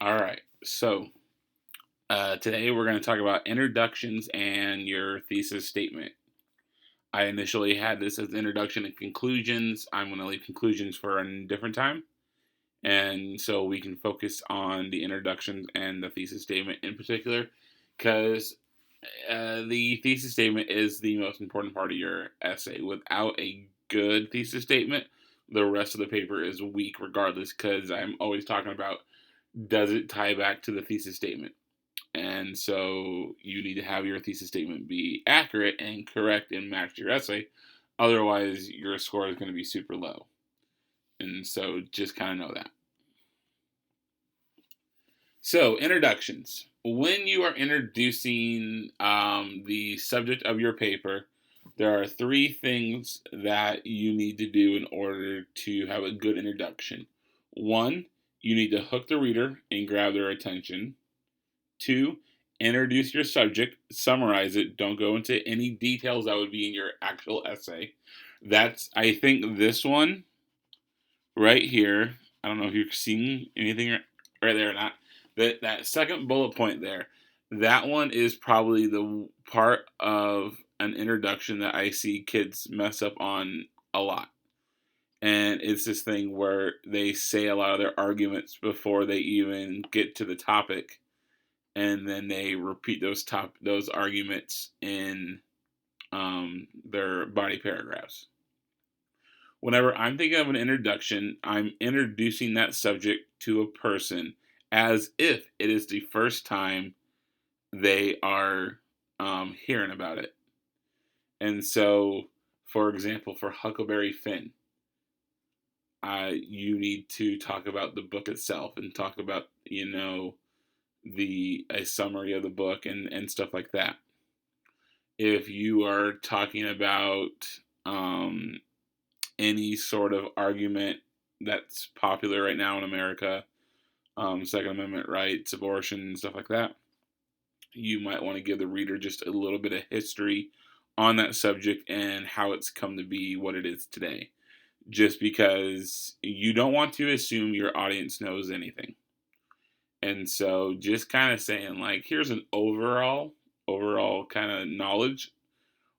All right. Today we're going to talk about introductions and your thesis statement. I initially had this as introduction and conclusions. I'm going to leave conclusions for a different time. And so we can focus on the introduction and the thesis statement in particular, because the thesis statement is the most important part of your essay. Without a good thesis statement, the rest of the paper is weak regardless, because I'm always talking about, does it tie back to the thesis statement? And so you need to have your thesis statement be accurate and correct and match your essay. Otherwise, your score is going to be super low. And so just kind of know that. So, introductions. When you are introducing the subject of your paper, there are three things that you need to do in order to have a good introduction. One, you need to hook the reader and grab their attention. Two, introduce your subject, summarize it. Don't go into any details that would be in your actual essay. I think this one right here. I don't know if you're seeing anything right there or not. That second bullet point there, that one is probably the part of an introduction that I see kids mess up on a lot. And it's this thing where they say a lot of their arguments before they even get to the topic, and then they repeat those arguments in their body paragraphs. Whenever I'm thinking of an introduction, I'm introducing that subject to a person as if it is the first time they are hearing about it. And so, for example, for Huckleberry Finn, you need to talk about the book itself and talk about, a summary of the book and stuff like that. If you are talking about any sort of argument that's popular right now in America, Second Amendment rights, abortion, stuff like that, you might want to give the reader just a little bit of history on that subject and how it's come to be what it is today. Just because you don't want to assume your audience knows anything. And so just kind of saying, like, here's an overall kind of knowledge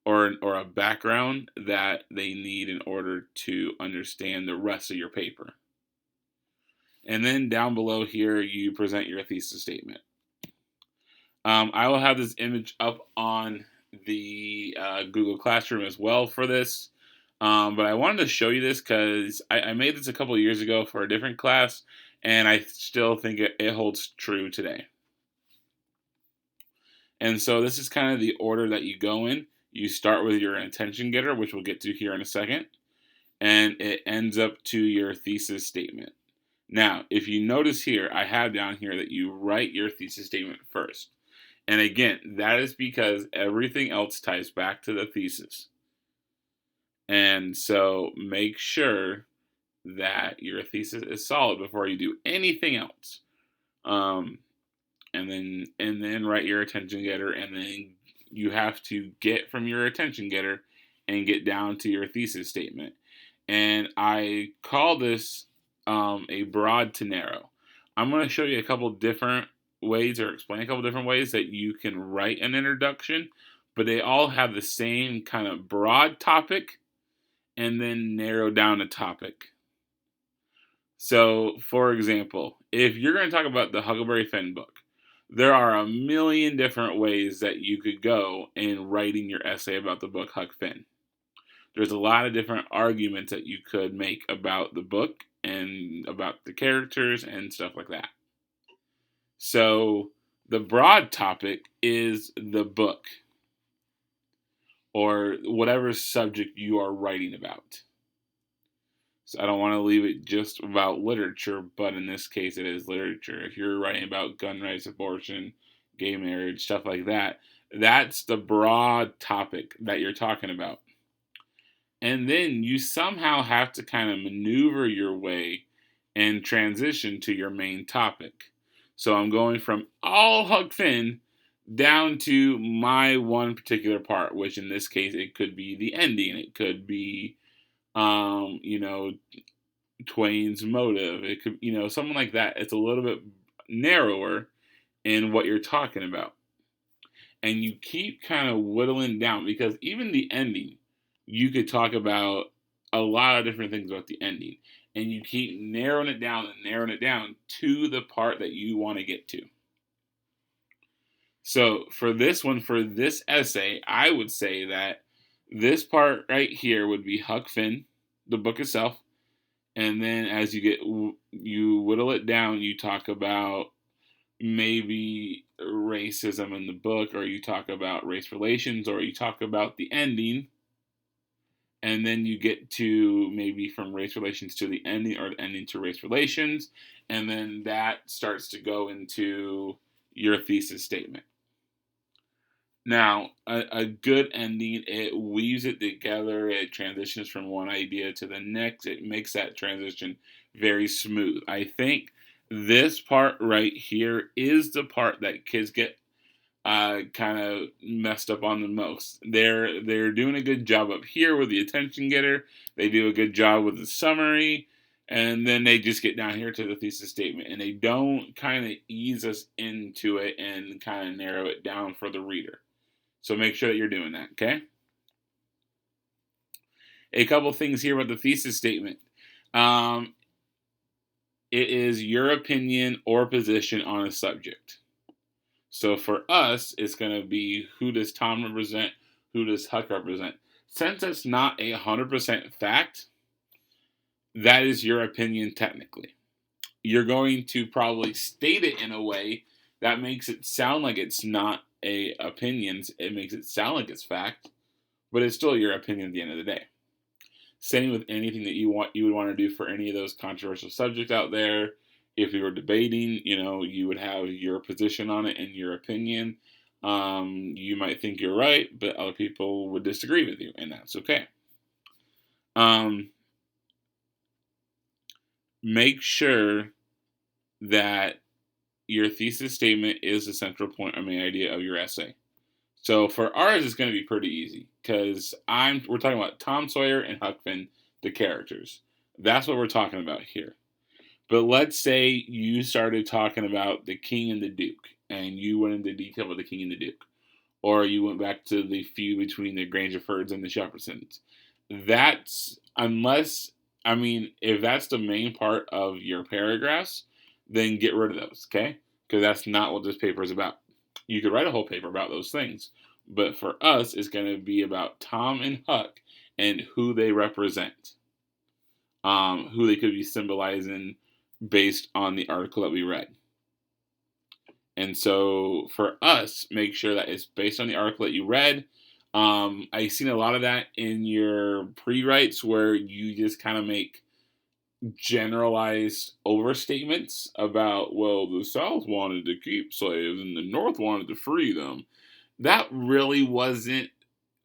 or a background that they need in order to understand the rest of your paper. And then down below here, you present your thesis statement. I will have this image up on the Google Classroom as well for this. But I wanted to show you this because I made this a couple of years ago for a different class, and I still think it holds true today. And so this is kind of the order that you go in. You start with your attention getter, which we'll get to here in a second, and it ends up to your thesis statement. Now, if you notice here, I have down here that you write your thesis statement first. And again, that is because everything else ties back to the thesis. And so make sure that your thesis is solid before you do anything else. And then write your attention getter, and then you have to get from your attention getter and get down to your thesis statement. And I call this a broad to narrow. I'm going to show you a couple different ways, or explain a couple different ways that you can write an introduction, but they all have the same kind of broad topic and then narrow down a topic. So, for example, if you're going to talk about the Huckleberry Finn book, there are a million different ways that you could go in writing your essay about the book Huck Finn. There's a lot of different arguments that you could make about the book and about the characters and stuff like that. So the broad topic is the book or whatever subject you are writing about. So I don't want to leave it just about literature, but in this case it is literature. If you're writing about gun rights, abortion, gay marriage, stuff like that, that's the broad topic that you're talking about. And then you somehow have to kind of maneuver your way and transition to your main topic. So I'm going from all Huck Finn down to my one particular part, which in this case, it could be the ending. It could be, Twain's motive. It could, something like that. It's a little bit narrower in what you're talking about. And you keep kind of whittling down, because even the ending, you could talk about a lot of different things about the ending. And you keep narrowing it down and narrowing it down to the part that you want to get to. So for this one, for this essay, I would say that this part right here would be Huck Finn, the book itself. And then as you whittle it down, you talk about maybe racism in the book, or you talk about race relations, or you talk about the ending, and then you get to maybe from race relations to the ending, or the ending to race relations, and then that starts to go into your thesis statement. Now, a good ending, it weaves it together, it transitions from one idea to the next, it makes that transition very smooth. I think this part right here is the part that kids get kind of messed up on the most. They're doing a good job up here with the attention getter, they do a good job with the summary, and then they just get down here to the thesis statement, and they don't kind of ease us into it and kind of narrow it down for the reader. So make sure that you're doing that, okay? A couple things here about the thesis statement. It is your opinion or position on a subject. So for us, it's going to be, who does Tom represent? Who does Huck represent? Since it's not 100% fact, that is your opinion technically. You're going to probably state it in a way that makes it sound like it's not a opinion. It makes it sound like it's fact, but it's still your opinion at the end of the day. Same with anything that you would want to do for any of those controversial subjects out there. If you were debating, you would have your position on it and your opinion. You might think you're right, but other people would disagree with you, and that's okay. Make sure that your thesis statement is the central point or main idea of your essay. So for ours, it's going to be pretty easy, because we're talking about Tom Sawyer and Huck Finn, the characters. That's what we're talking about here. But let's say you started talking about the King and the Duke, and you went into detail with the King and the Duke, or you went back to the feud between the Grangerfords and the Shepherdsons. If that's the main part of your paragraphs, then get rid of those, okay? Because that's not what this paper is about. You could write a whole paper about those things, but for us, it's going to be about Tom and Huck and who they represent, who they could be symbolizing based on the article that we read. And so for us, make sure that it's based on the article that you read. I've seen a lot of that in your pre-writes, where you just kind of make generalized overstatements about, well, the South wanted to keep slaves and the North wanted to free them. That really wasn't,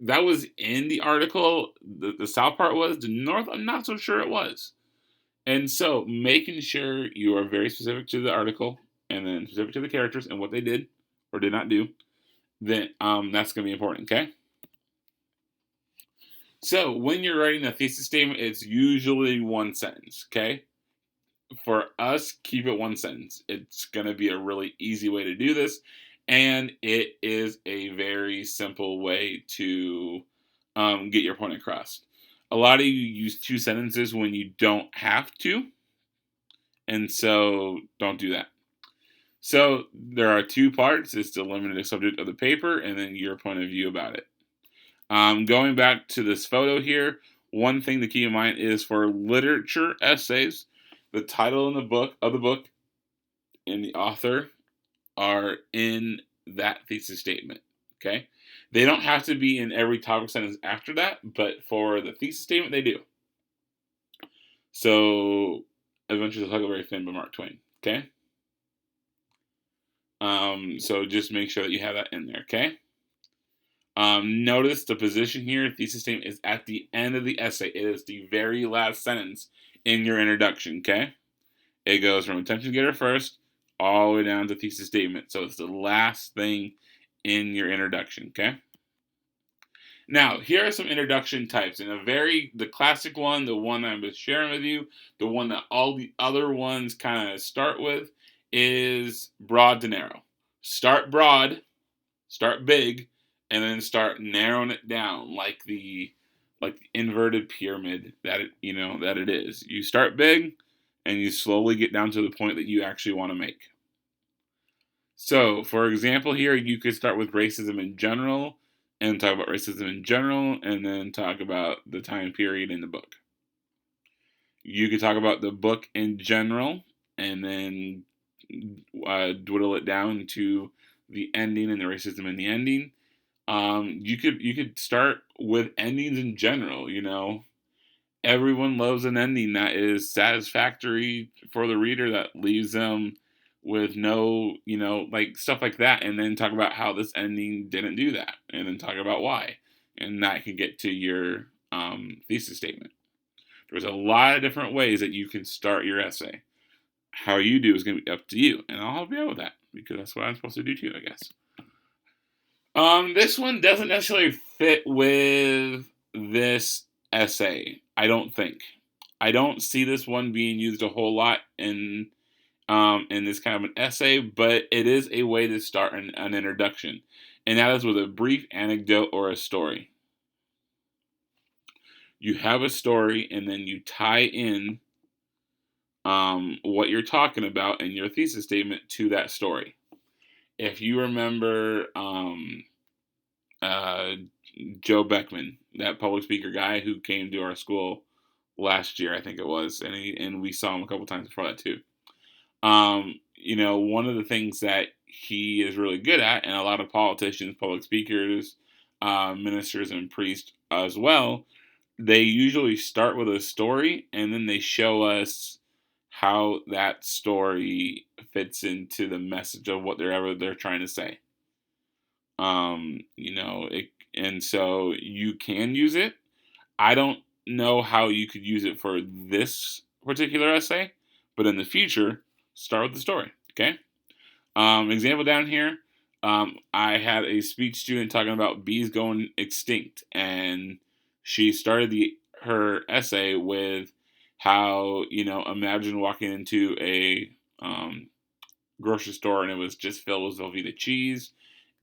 that was in the article. The South part was. The North, I'm not so sure it was. And so making sure you are very specific to the article, and then specific to the characters and what they did or did not do, then that's going to be important, okay? So when you're writing a thesis statement, it's usually one sentence, okay? For us, keep it one sentence. It's going to be a really easy way to do this, and it is a very simple way to get your point across. A lot of you use two sentences when you don't have to, and so don't do that. So there are two parts. It's the limited subject of the paper, and then your point of view about it. Going back to this photo here, one thing to keep in mind is for literature essays, the title of the book and the author are in that thesis statement, okay? They don't have to be in every topic sentence after that, but for the thesis statement, they do. So, Adventures of Huckleberry Finn by Mark Twain, okay? So just make sure that you have that in there, okay? Notice the position here, thesis statement, is at the end of the essay. It is the very last sentence in your introduction, okay? It goes from attention getter first, all the way down to thesis statement. So it's the last thing in your introduction, okay? Now, here are some introduction types. And the classic one, the one I'm sharing with you, the one that all the other ones kind of start with, is broad to narrow. Start broad, start big, and then start narrowing it down like the inverted pyramid that it is. You start big and you slowly get down to the point that you actually want to make. So, for example, here you could start with racism in general and talk about racism in general and then talk about the time period in the book. You could talk about the book in general and then dwindle it down to the ending and the racism in the ending. You could start with endings in general. Everyone loves an ending that is satisfactory for the reader, that leaves them with no, like stuff like that, and then talk about how this ending didn't do that, and then talk about why, and that can get to your thesis statement. There's a lot of different ways that you can start your essay. How you do is going to be up to you, and I'll help you out with that because that's what I'm supposed to do too, I guess. This one doesn't necessarily fit with this essay, I don't think. I don't see this one being used a whole lot in this kind of an essay, but it is a way to start an introduction, and that is with a brief anecdote or a story. You have a story, and then you tie in what you're talking about in your thesis statement to that story. If you remember Joe Beckman, that public speaker guy who came to our school last year, I think it was, and we saw him a couple times before that too. One of the things that he is really good at, and a lot of politicians, public speakers, ministers, and priests as well, they usually start with a story, and then they show us how that story fits into the message of whatever they're trying to say. And so you can use it. I don't know how you could use it for this particular essay, but in the future, start with the story. Okay. Example down here. I had a speech student talking about bees going extinct, and she started her essay with how, imagine walking into a grocery store and it was just filled with Velveeta cheese,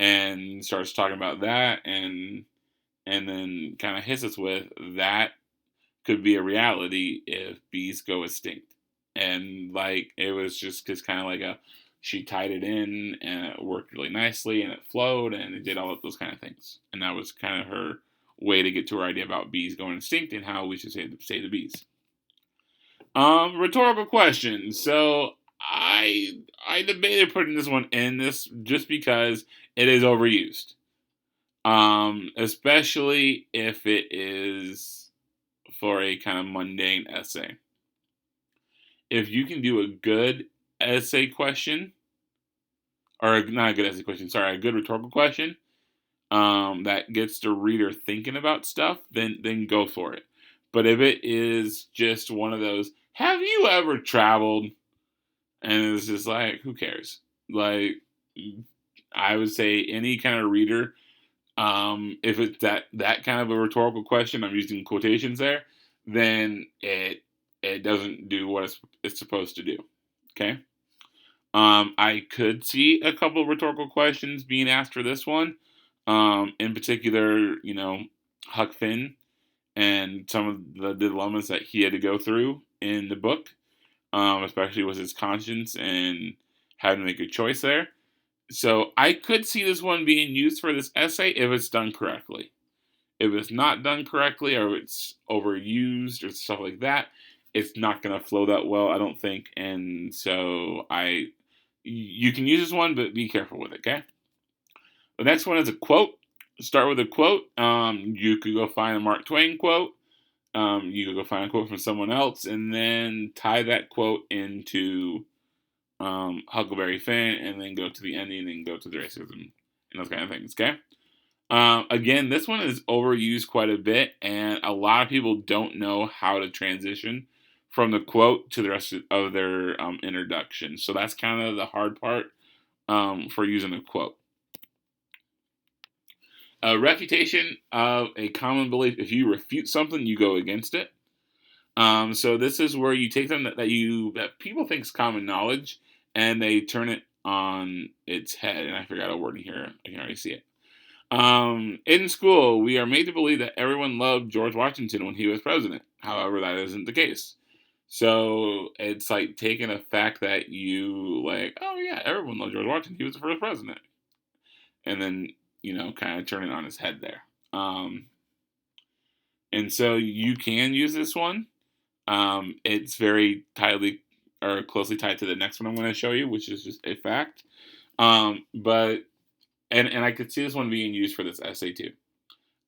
and starts talking about that, and then kind of hits us with that could be a reality if bees go extinct. And like it was just kind of like she tied it in and it worked really nicely and it flowed and it did all of those kind of things. And that was kind of her way to get to her idea about bees going extinct and how we should say the bees. Rhetorical question. So I debated putting this one in this just because it is overused. Especially if it is for a kind of mundane essay. If you can do a good essay question, or not a good essay question, sorry, a good rhetorical question, that gets the reader thinking about stuff, then go for it. But if it is just one of those, have you ever traveled? And it's just like, who cares? Like, I would say any kind of reader, if it's that kind of a rhetorical question, I'm using quotations there, then it doesn't do what it's supposed to do. Okay? I could see a couple of rhetorical questions being asked for this one. In particular, Huck Finn and some of the dilemmas that he had to go through in the book, especially with his conscience and having to make a choice there. So I could see this one being used for this essay if it's done correctly. If it's not done correctly or it's overused or stuff like that, it's not going to flow that well, I don't think. And so you can use this one, but be careful with it, okay? The next one is a quote. Start with a quote. You could go find a Mark Twain quote. You could go find a quote from someone else, and then tie that quote into Huckleberry Finn, and then go to the ending, and go to the racism and those kind of things. Okay. Again, this one is overused quite a bit, and a lot of people don't know how to transition from the quote to the rest of their introduction. So that's kind of the hard part for using a quote. A refutation of a common belief. If you refute something, you go against it. So this is where you take something that people think is common knowledge, and they turn it on its head. And I forgot a word here. I can already see it. In school, we are made to believe that everyone loved George Washington when he was president. However, that isn't the case. So it's like taking a fact that you like, oh yeah, everyone loved George Washington. He was the first president. And then, kind of turn it on its head there. And so you can use this one. It's very tightly or closely tied to the next one I'm going to show you, which is just a fact. But I could see this one being used for this essay too.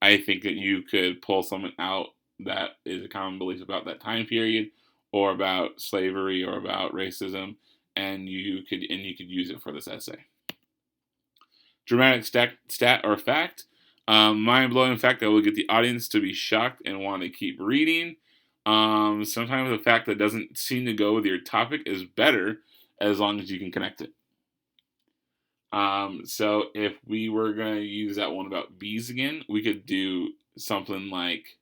I think that you could pull something out that is a common belief about that time period, or about slavery, or about racism, and you could use it for this essay. Dramatic stat or fact. Mind-blowing fact that will get the audience to be shocked and want to keep reading. Sometimes a fact that doesn't seem to go with your topic is better as long as you can connect it. So if we were going to use that one about bees again, we could do something like,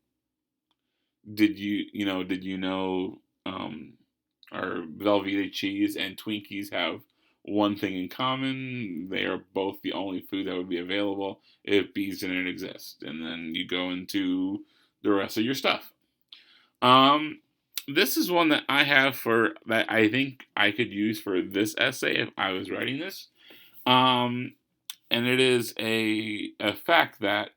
did you know, our Velveeta cheese and Twinkies have one thing in common. They are both the only food that would be available if bees didn't exist. And then you go into the rest of your stuff. This is one that I have that I think I could use for this essay if I was writing this. And it is a fact that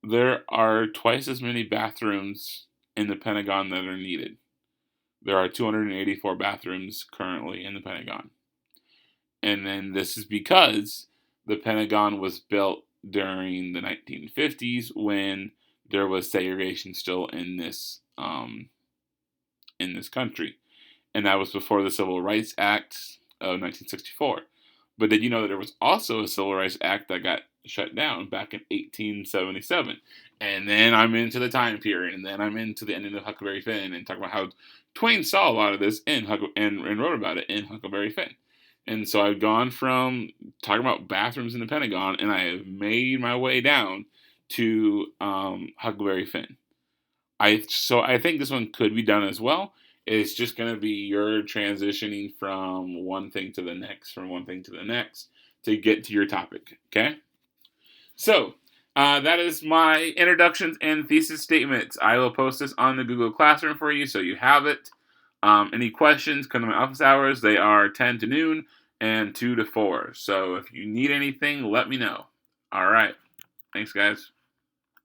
there are twice as many bathrooms in the Pentagon that are needed. There are 284 bathrooms currently in the Pentagon. And then this is because the Pentagon was built during the 1950s when there was segregation still in this country. And that was before the Civil Rights Act of 1964. But did you know that there was also a Civil Rights Act that got shut down back in 1877? And then I'm into the time period, and then I'm into the ending of Huckleberry Finn, and talk about how Twain saw a lot of this and wrote about it in Huckleberry Finn. And so I've gone from talking about bathrooms in the Pentagon, and I have made my way down to Huckleberry Finn. So I think this one could be done as well. It's just going to be you're transitioning from one thing to the next, to get to your topic, okay? So, that is my introductions and thesis statements. I will post this on the Google Classroom for you so you have it. Any questions, come to my office hours. They are 10 to noon and 2 to 4. So if you need anything, let me know. All right. Thanks, guys.